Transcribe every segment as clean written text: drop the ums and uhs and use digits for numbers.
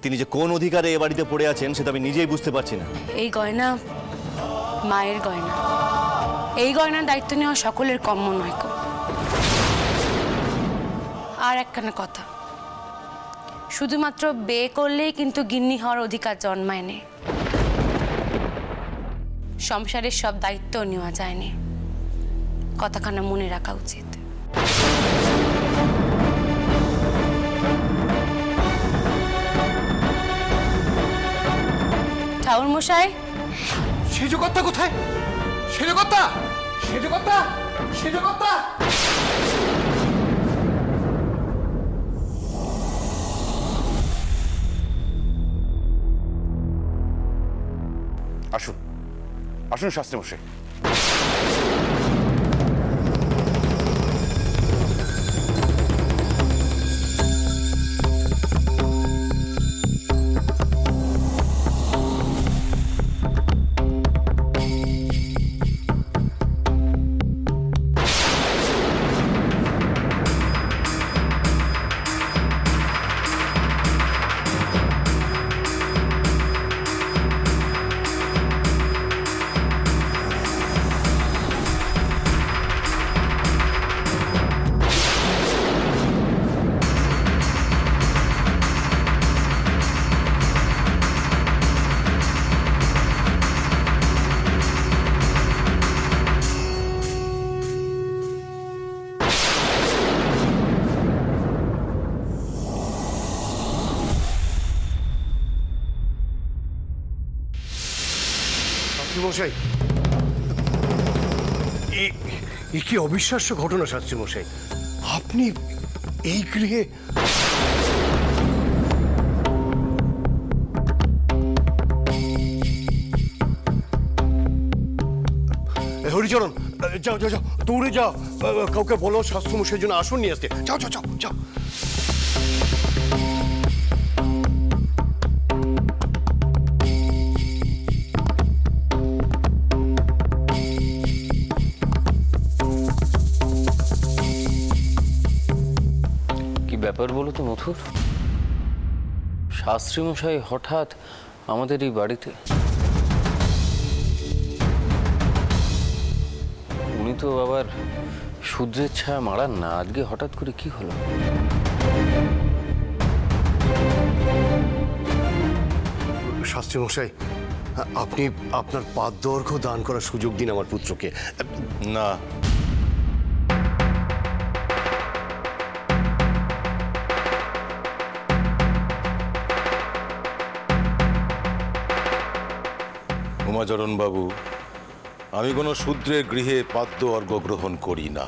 তিনি যে কোন অধিকারে এ বাড়িতে পড়ে আছেন সেটা আমি নিজেই বুঝতে পারছি না। এই গয়না মায়ের গয়না, এই গয়নার দায়িত্ব নেওয়া সকলের কম্য নয় কো। আর একখানা কথা, শুধুমাত্র বিয়ে করলেই কিন্তু গিন্নি হওয়ার অধিকার জন্মায় নে। সংসারের সব দায়িত্ব নেওয়া যায়নি, কথাখানা মনে রাখা উচিত। ঠাকুর মশাই, সেজকর্তা কোথায়? সেজকর্তা, সেজকর্তা, সেজকর্তা! আসুন আসুন শাস্ত্রী মশাই। মশাই, এ কি অবিশ্বাস্য ঘটনা শাস্ত্রী মশাই! আপনি এই গৃহে হরিচরণ, যাও যাও যাও, দৌড়ে যাও, কাউকে বলো শাস্ত্রী মশাইয়ের জন্য আসন নিয়ে আসতে। যাও যাও যাও যাও। ব্যাপার বলো তো মথুর, শাস্ত্রী মশাই হঠাৎ আমাদের এই বাড়িতে? উনি তো আবার শূদ্রের ছায়া মারান না, আজকে হঠাৎ করে কি হলো? শাস্ত্রী মশাই, আপনি আপনার পাদদৈর্ঘ্য দান করার সুযোগ দিন আমার পুত্রকে। না, উমাচরণ বাবু, আমি কোনো শূদ্রের গৃহে পাদ্য অর্ঘ্য গ্রহণ করি না।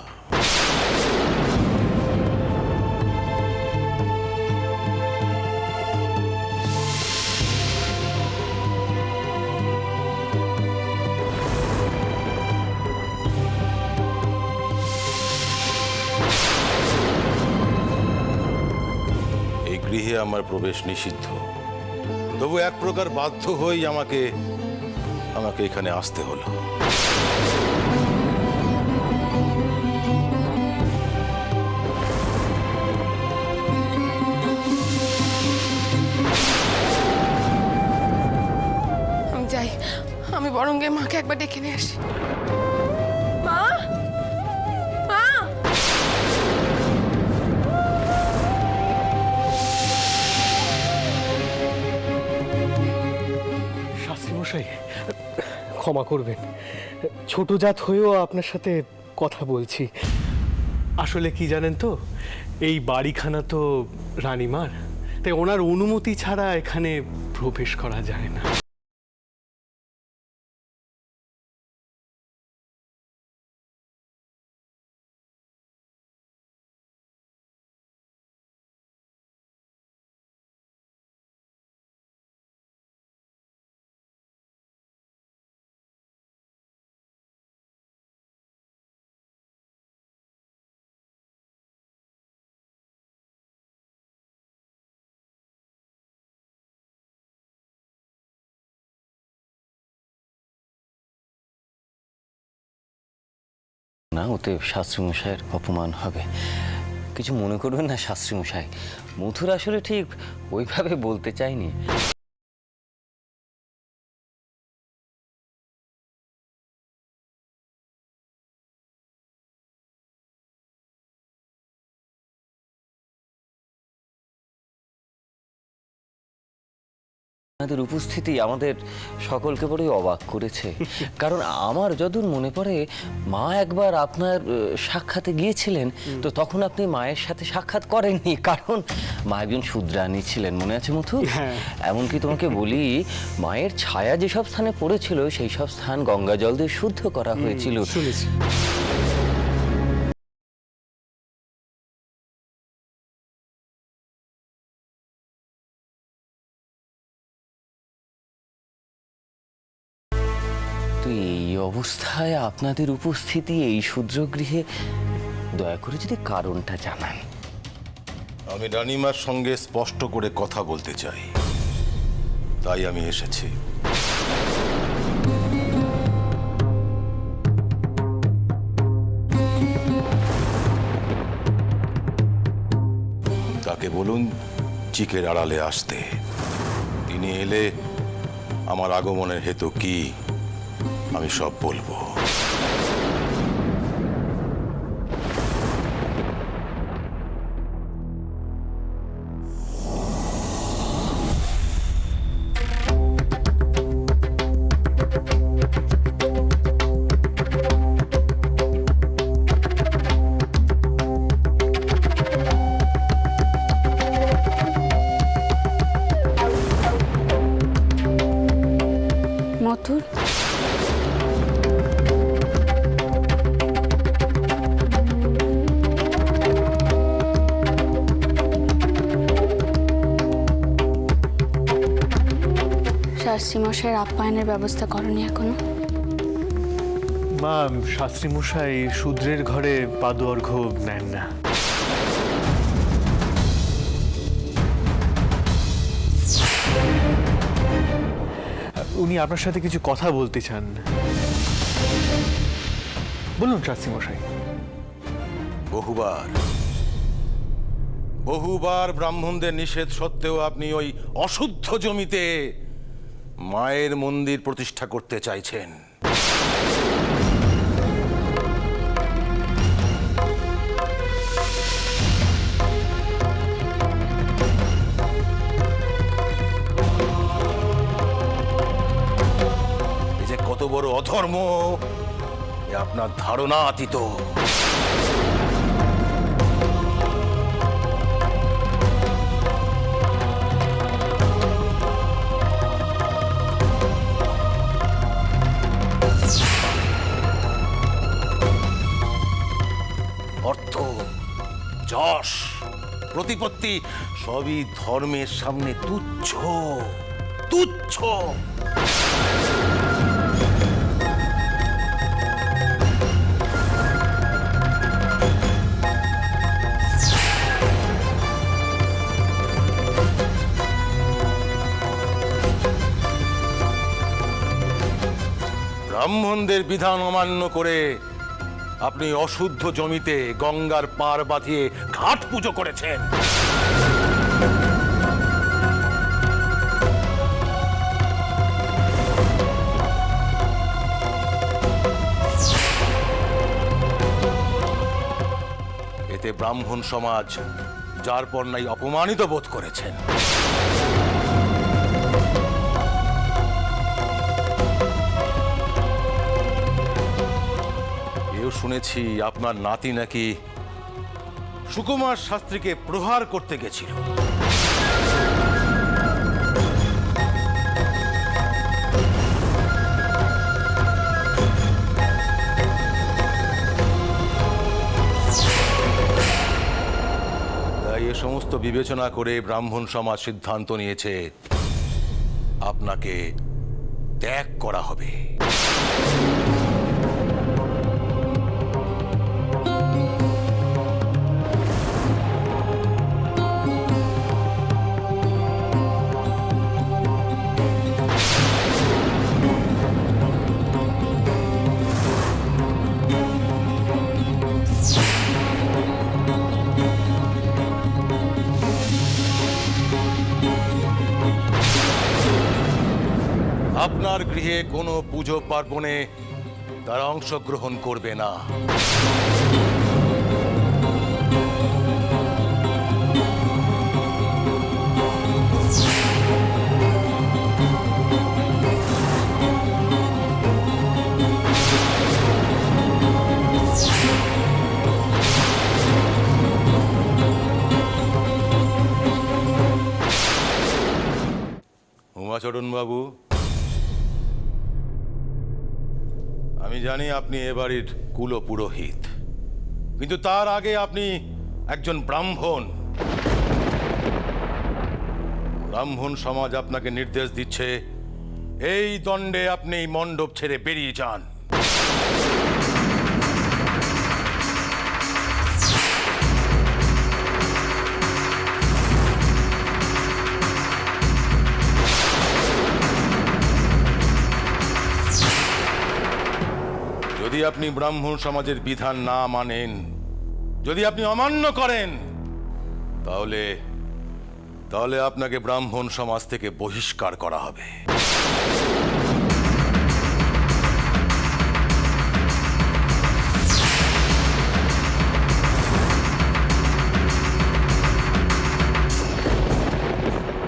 এই গৃহে আমার প্রবেশ নিষিদ্ধ, তবু এক প্রকার বাধ্য হয়েই আমাকে এখানে আসতে হলো। আমি যাই, আমি বরং গিয়ে মাকে একবার ডেকে নিয়ে আসি। মা, মা! শাস্ত্রী মশাই, ক্ষমা করবেন, ছোট জাত হয়েও আপনার সাথে কথা বলছি। আসলে কি জানেন তো, এই বাড়িখানা তো রানীমার, তাই ওনার অনুমতি ছাড়া এখানে প্রবেশ করা যায় না। না, ওতে শাস্ত্রী মশাইয়ের অপমান হবে। কিছু মনে করবেন না শাস্ত্রী মশাই, মথুর আসলে ঠিক ওইভাবে বলতে চাইনি। আপনাদের উপস্থিতি আমাদের সকলকে বড়ই অবাক করেছে, কারণ আমার যদুর মনে পড়ে মা একবার আপনার সাক্ষাতে গিয়েছিলেন, তো তখন আপনি মায়ের সাথে সাক্ষাৎ করেননি, কারণ মা একজন শূদ্রাণী ছিলেন, মনে আছে মথু? এমনকি তোমাকে বলি, মায়ের ছায়া যেসব স্থানে পড়েছিল সেই সব স্থান গঙ্গা জল দিয়ে শুদ্ধ করা হয়েছিল। শুনেছি। তো এই অবস্থায় আপনাদের উপস্থিতি এই শূদ্রগৃহে, দয়া করে যদি কারণটা জানান। আমি রানীমার সঙ্গে স্পষ্ট করে কথা বলতে চাই, তাই আমি এসেছি। তাকে বলুন চিকের আড়ালে আসতে। তিনি এলে আমার আগমনের হেতু কি আমি সব বলবো। মথুর, শাস্ত্রী মশাইয়ের আপ্যায়নের ব্যবস্থা করনি এখনো? মা, শাস্ত্রী মশাই শূদ্রের ঘরে পাদুর্ঘ্য নেন না। উনি আপনার সাথে কিছু কথা বলতে চান। বলুন শাস্ত্রী মশাই। বহুবার ব্রাহ্মণদের নিষেধ সত্ত্বেও আপনি ওই অশুদ্ধ জমিতে মায়ের মন্দির প্রতিষ্ঠা করতে চাইছেন। এই যে কত বড় অধর্ম, এ আপনার ধারণা অতীত। অর্থ, যশ, প্রতিপত্তি সবই ধর্মের সামনে তুচ্ছ, তুচ্ছ। ব্রাহ্মণদের বিধান অমান্য করে আপনি অশুদ্ধ জমিতে গঙ্গার পার বাঁধিয়ে ঘাট পুজো করেছেন। এতে ব্রাহ্মণ সমাজ যার পর নাই অপমানিত বোধ করেছেন। শুনেছি আপনার নাতি নাকি সুকুমার শাস্ত্রীকে প্রহার করতে গেছিল। তাই এ সমস্ত বিবেচনা করে ব্রাহ্মণ সমাজ সিদ্ধান্ত নিয়েছে আপনাকে ত্যাগ করা হবে। আপনার গৃহে কোনো পুজো পার্বণে তারা অংশগ্রহণ করবে না। উমাচরণ বাবু, আমি জানি আপনি এ বাড়ির কুলপুরোহিত, কিন্তু তার আগে আপনি একজন ব্রাহ্মণ। ব্রাহ্মণ সমাজ আপনাকে নির্দেশ দিচ্ছে এই দণ্ডে আপনি এই মণ্ডপ ছেড়ে বেরিয়ে যান। যদি আপনি ব্রাহ্মণ সমাজের বিধান না মানেন, যদি আপনি অমান্য করেন, তাহলে তাহলে আপনাকে ব্রাহ্মণ সমাজ থেকে বহিষ্কার করা হবে।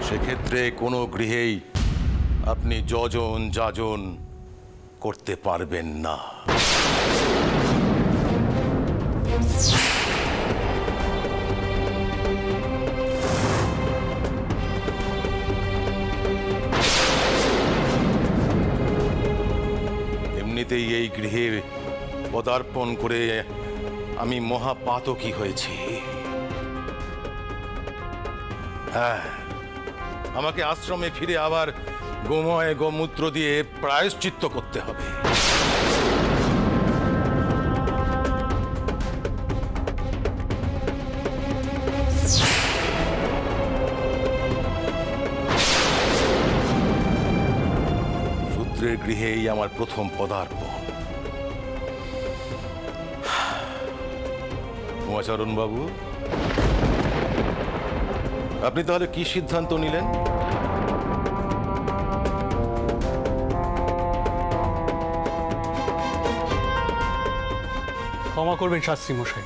সেক্ষেত্রে কোনো গৃহেই আপনি যজন যাজন করতে পারবেন না। এমনিতেই এই গৃহে পদার্পণ করে আমি মহাপাতকী হয়েছি। হ্যাঁ, আমাকে আশ্রমে ফিরে আবার গোময় গোমূত্র দিয়ে প্রায়শ্চিত্ত করতে হবে। শূদ্রের গৃহেই আমার প্রথম পদার্পণ। উমাচরণ বাবু, আপনি তাহলে কি সিদ্ধান্ত নিলেন? ক্ষমা করবেন শাস্ত্রী মশাই,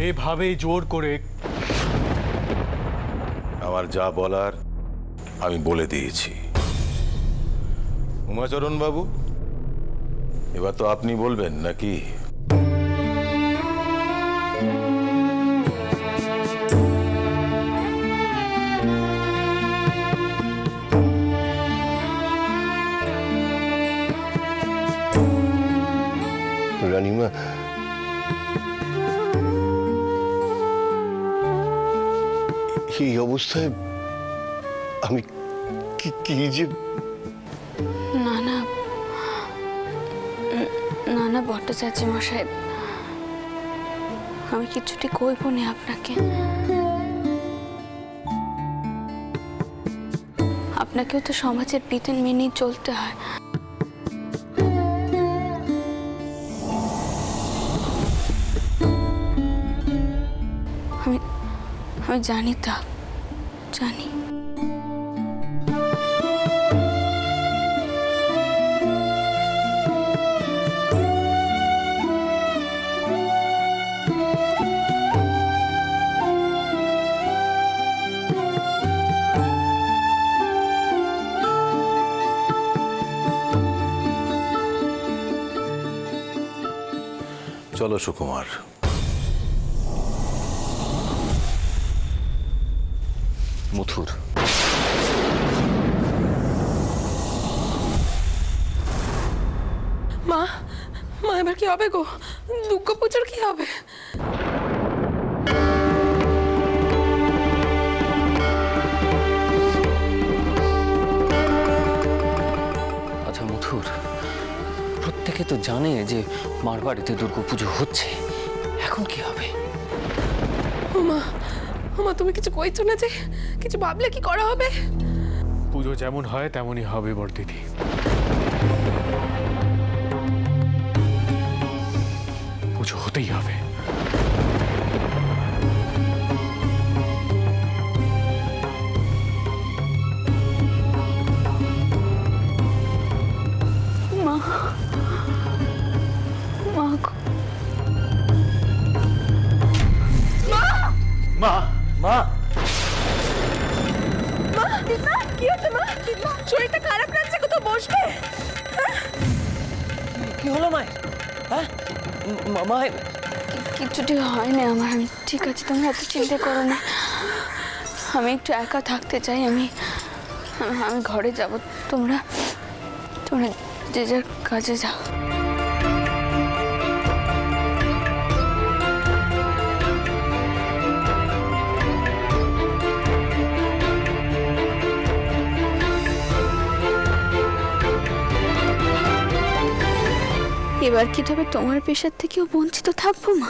এভাবেই জোর করে। আমার যা বলার আমি বলে দিয়েছি। উমাচরণ বাবু, এবার তো আপনি বলবেন নাকি? রানীমা, এই অবস্থায় আমি কি যে না ভট্টাচার্য মশাই, আমি কিছুটি কইব না আপনাকে। আপনাকেও তো সমাজের বিধান মেনেই চলতে হয়। আমি জানি তা, জানি। চলো সুকুমার। মথুর, মা, এবার কি হবে গো? দুর্গা পুজোর কি হবে? আচ্ছা মথুর, প্রত্যেকে তো জানে যে মার বাড়িতে দুর্গাপুজো হচ্ছে, এখন কি হবে? মা, তুমি কিছু কইছো না যে? কিছু ভাবলে কি করা হবে? পুজো যেমন হয় তেমনই হবে বড়দিদি। পুজো হতেই হবে। কি হচ্ছে মা? শরীরটা খারাপ লাগছে, কোথাও বসবে? কি হলো মায়ের? হ্যাঁ মায়ের কিছুটি হয়নি আমার, আমি ঠিক আছে, তোমরা এত চিন্তা করো না। আমি একটু একা থাকতে চাই, আমি ঘরে যাব। তোমরা যে যার কাজে যাও। এবার কি তবে তোমার পেশার থেকেও বঞ্চিত থাকবো মা?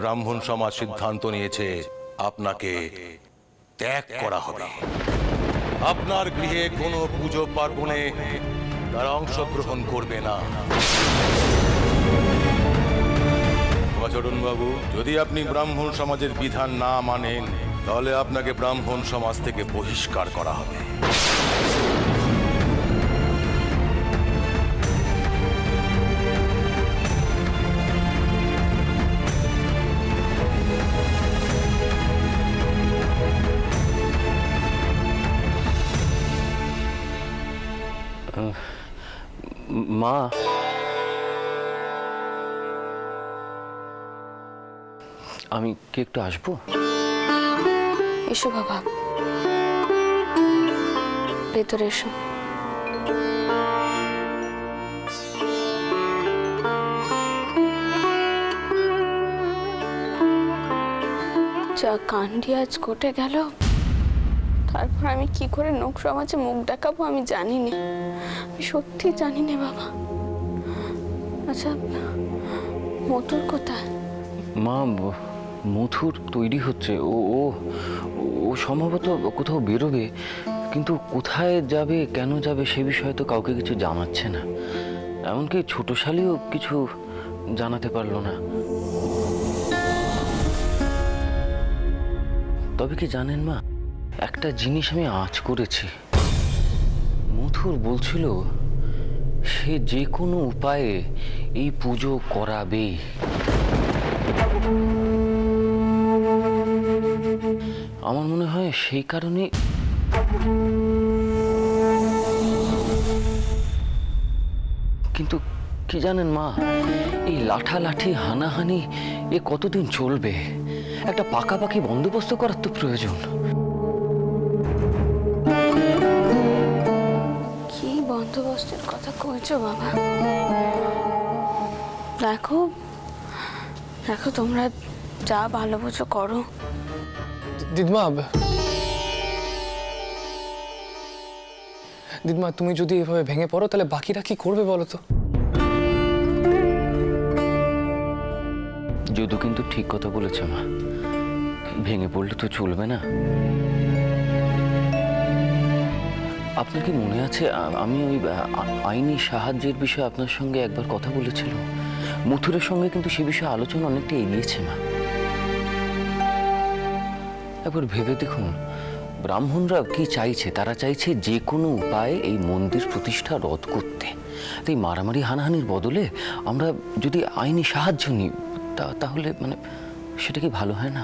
ব্রাহ্মণ সমাজ সিদ্ধান্ত নিয়েছে আপনাকে ত্যাগ করা হবে। আপনার গৃহে কোনো পুজো পার্বণে তারা অংশগ্রহণ করবে না। বাবু, যদি আপনি ব্রাহ্মণ সমাজের বিধান না মানেন, তাহলে আপনাকে ব্রাহ্মণ সমাজ থেকে বহিষ্কার করা হবে। মা, আমি কি একটু আসবো? এসো বাবা, ভেতরে এসো। যা কাণ্ডি আজ ঘটে গেল, তারপর আমি কি করে লোক সমাজে মুখ দেখাবো আমি জানি না, আমি সত্যি জানি না বাবা। আচ্ছা, মধুর কোথায়? মা, মধুর তৈরি হচ্ছে। ও ও ও সম্ভবত কোথাও বেরোবে, কিন্তু কোথায় যাবে, কেন যাবে সে বিষয়ে তো কাউকে কিছু জানাচ্ছে না। এমনকি ছোট শালিও কিছু জানাতে পারলো না। তবে কি জানেন মা, একটা জিনিস আমি আঁচ করেছি। মধুর বলছিল সে যে কোনো উপায়ে এই পুজো করাবেই। আমার মনে হয় সেই কারণে কিন্তু কি জানেন মা, এই লাঠালাঠি হানাহানি এ কতদিন চলবে? একটা পাকাপাকি বন্দোবস্ত করার তো প্রয়োজন। কি বন্দোবস্তের কথা কইছো বাবা? দেখো দেখো, তোমরা যা ভালো বুঝো করো। দিদমা, তুমি যদি এভাবে ভেঙে পড়ো তাহলে বাকিরা কি করবে বলো তো? যদু কিন্তু ঠিক কথা বলেছে মা, ভেঙে পড়লে তো চলবে না। আপনার কি মনে আছে আমি ওই আইনি সাহায্যের বিষয়ে আপনার সঙ্গে একবার কথা বলেছিলাম? মথুরের সঙ্গে কিন্তু সে বিষয়ে আলোচনা অনেকটা এগিয়েছে মা। একবার ভেবে দেখুন, ব্রাহ্মণরা কি চাইছে? তারা চাইছে যে কোনো উপায়ে এই মন্দির প্রতিষ্ঠা রদ করতে। তাই মারামারি হানাহানির বদলে আমরা যদি আইনি সাহায্য নিই, তাহলে মানে সেটা কি ভালো হয় না?